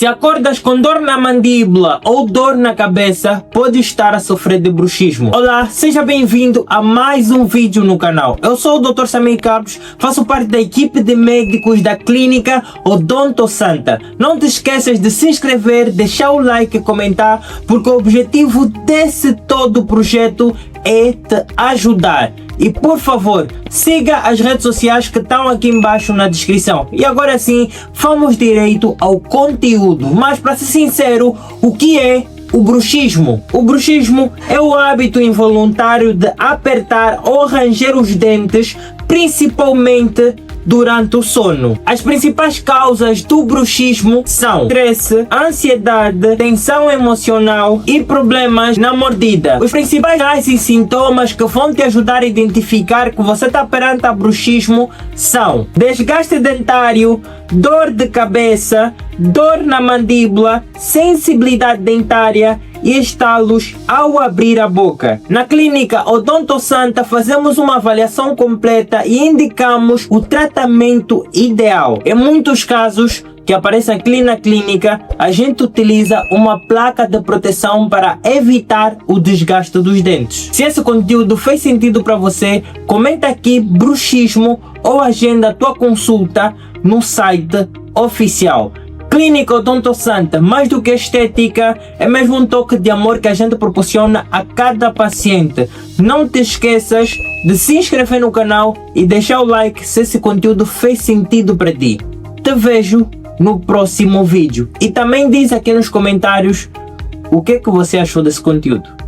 Se acordas com dor na mandíbula ou dor na cabeça, pode estar a sofrer de bruxismo. Olá, seja bem-vindo a mais um vídeo no canal. Eu sou o Dr. Samir Campos, faço parte da equipe de médicos da clínica Odonto Santa. Não te esqueças de se inscrever, deixar o like e comentar, porque o objetivo desse todo projeto é te ajudar. E por favor, siga as redes sociais que estão aqui embaixo na descrição. E agora sim, vamos direito ao conteúdo. Mas para ser sincero, o que é o bruxismo? O bruxismo é o hábito involuntário de apertar ou ranger os dentes, principalmente durante o sono. As principais causas do bruxismo são estresse, ansiedade, tensão emocional e problemas na mordida. Os principais sinais e sintomas que vão te ajudar a identificar que você está perante a bruxismo são desgaste dentário, dor de cabeça, dor na mandíbula, sensibilidade dentária e estalos ao abrir a boca. Na clínica Odonto Santa fazemos uma avaliação completa e indicamos o tratamento ideal. Em muitos casos que aparecem aqui na clínica, a gente utiliza uma placa de proteção para evitar o desgaste dos dentes. Se esse conteúdo fez sentido para você, comenta aqui bruxismo ou agenda a tua consulta no site oficial. Clínica Odonto Santa, mais do que estética, é mesmo um toque de amor que a gente proporciona a cada paciente. Não te esqueças de se inscrever no canal e deixar o like se esse conteúdo fez sentido para ti. Te vejo no próximo vídeo. E também diz aqui nos comentários o que você achou desse conteúdo.